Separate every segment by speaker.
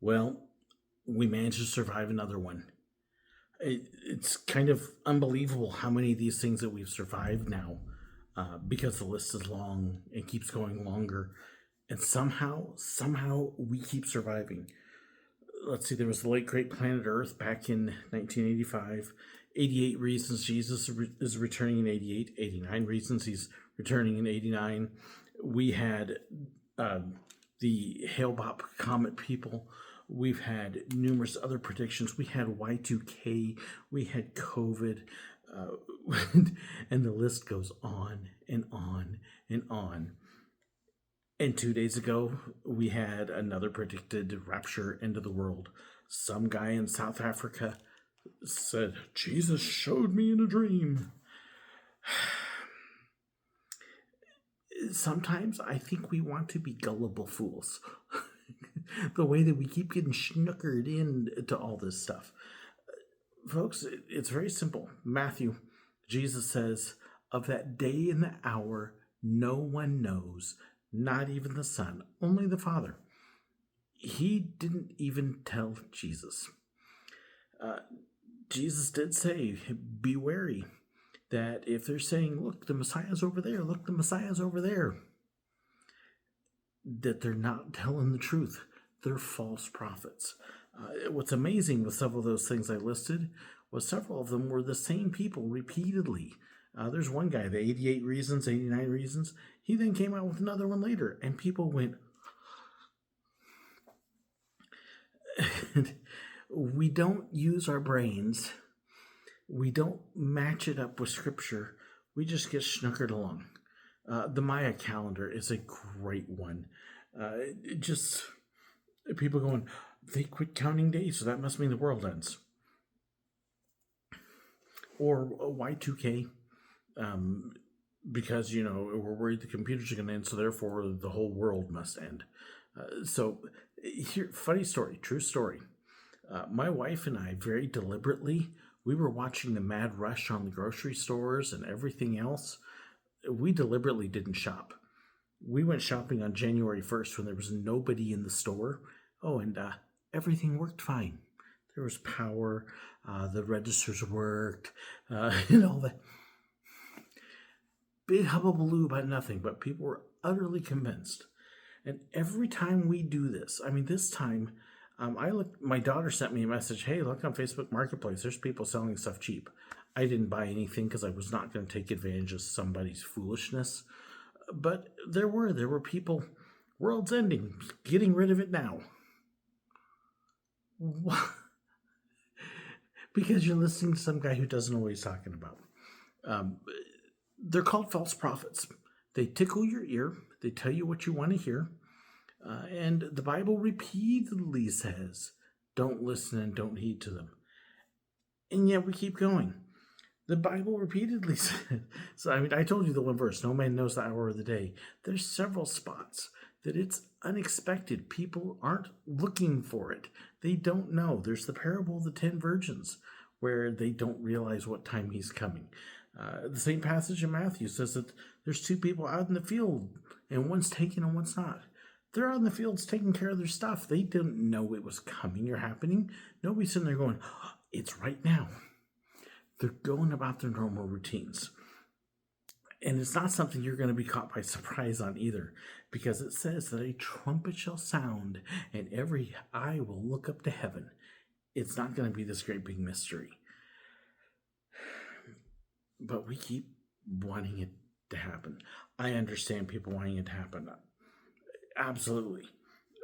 Speaker 1: Well, we managed to survive another one. It's kind of unbelievable how many of these things that we've survived now, because the list is long and keeps going longer, and somehow we keep surviving. Let's see, there was the late great planet Earth back in 1985. 88 reasons Jesus is returning in 88. 89 reasons he's returning in 89. We had the Hale-Bopp comet people. We've had numerous other predictions. We had Y2K. We had COVID. And the list goes on and on and on. And 2 days ago, we had another predicted rapture end of the world. Some guy in South Africa said, Jesus showed me in a dream. Sometimes I think we want to be gullible fools. The way that we keep getting snookered into all this stuff. Folks, it's very simple. Matthew, Jesus says, of that day and the hour, no one knows, not even the Son, only the Father. He didn't even tell Jesus. Jesus did say, be wary that if they're saying, look, the Messiah's over there, look, the Messiah's over there, that they're not telling the truth. They're false prophets. What's amazing with several of those things I listed was several of them were the same people repeatedly. There's one guy, the 88 reasons, 89 reasons. He then came out with another one later, and people went, we don't use our brains. We don't match it up with Scripture. We just get snookered along. The Maya calendar is a great one. Just people going, they quit counting days, so that must mean the world ends. Or Y2K, because, we're worried the computers are going to end, so therefore the whole world must end. So, here, funny story, true story. My wife and I, very deliberately, we were watching the mad rush on the grocery stores and everything else. We deliberately didn't shop. We went shopping on January 1st when there was nobody in the store. Oh, and everything worked fine. There was power, the registers worked, all that. Big hubbubaloo about nothing, but people were utterly convinced. And every time we do this, this time, my daughter sent me a message, hey, look on Facebook Marketplace, there's people selling stuff cheap. I didn't buy anything because I was not going to take advantage of somebody's foolishness. But there were people, world's ending, getting rid of it now. What? Because you're listening to some guy who doesn't know what he's talking about. They're called false prophets. They tickle your ear. They tell you what you want to hear. And the Bible repeatedly says, don't listen and don't heed to them. And yet we keep going. The Bible repeatedly said, so I told you the one verse, no man knows the hour of the day. There's several spots that it's unexpected. People aren't looking for it. They don't know. There's the parable of the 10 virgins where they don't realize what time he's coming. The same passage in Matthew says that there's two people out in the field and one's taken and one's not. They're out in the fields taking care of their stuff. They didn't know it was coming or happening. Nobody's sitting there going, oh, it's right now. They're going about their normal routines. And it's not something you're going to be caught by surprise on either, because it says that a trumpet shall sound and every eye will look up to heaven. It's not going to be this great big mystery. But we keep wanting it to happen. I understand people wanting it to happen. Absolutely.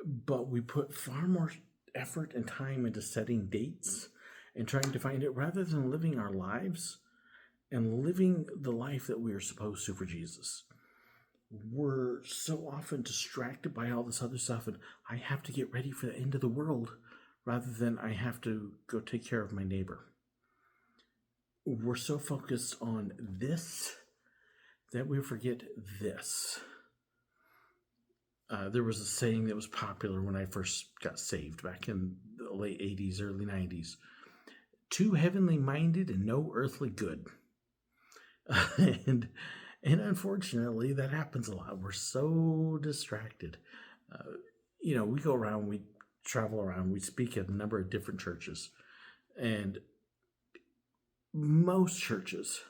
Speaker 1: But we put far more effort and time into setting dates and trying to find it rather than living our lives and living the life that we are supposed to for Jesus. We're so often distracted by all this other stuff, and I have to get ready for the end of the world rather than I have to go take care of my neighbor. We're so focused on this that we forget this. There was a saying that was popular when I first got saved back in the late 80s, early 90s. Too heavenly minded and no earthly good. And unfortunately, that happens a lot. We're so distracted. We go around, we travel around. We speak at a number of different churches. And most churches,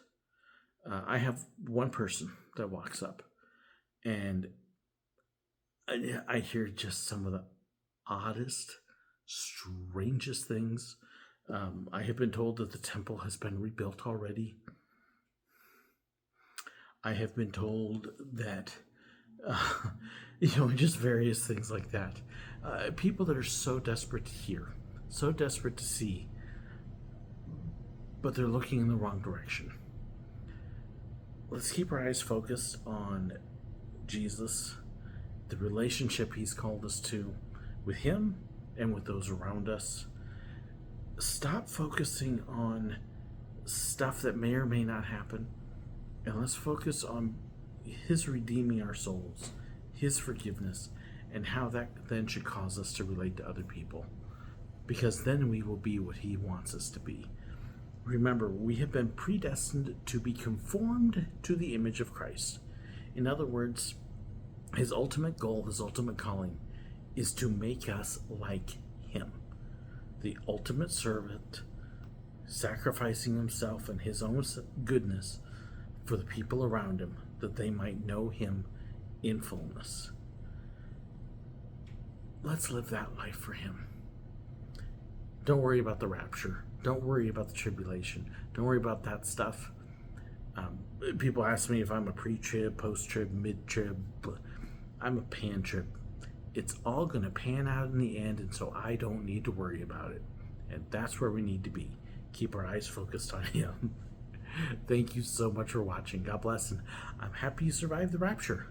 Speaker 1: I have one person that walks up, and I hear just some of the oddest, strangest things. I have been told that the temple has been rebuilt already. I have been told that, just various things like that. People that are so desperate to hear, so desperate to see, but they're looking in the wrong direction. Let's keep our eyes focused on Jesus, the relationship he's called us to with him and with those around us. Stop focusing on stuff that may or may not happen, and let's focus on his redeeming our souls, his forgiveness, and how that then should cause us to relate to other people, because then we will be what he wants us to be. Remember, we have been predestined to be conformed to the image of Christ. In other words, his ultimate goal, his ultimate calling, is to make us like him, the ultimate servant, sacrificing himself and his own goodness for the people around him, that they might know him in fullness. Let's live that life for him. Don't worry about the rapture. Don't worry about the tribulation. Don't worry about that stuff. People ask me if I'm a pre-trib, post-trib, mid-trib. I'm a pan-trib. It's all going to pan out in the end, and so I don't need to worry about it. And that's where we need to be. Keep our eyes focused on him. Thank you so much for watching. God bless, and I'm happy you survived the rapture.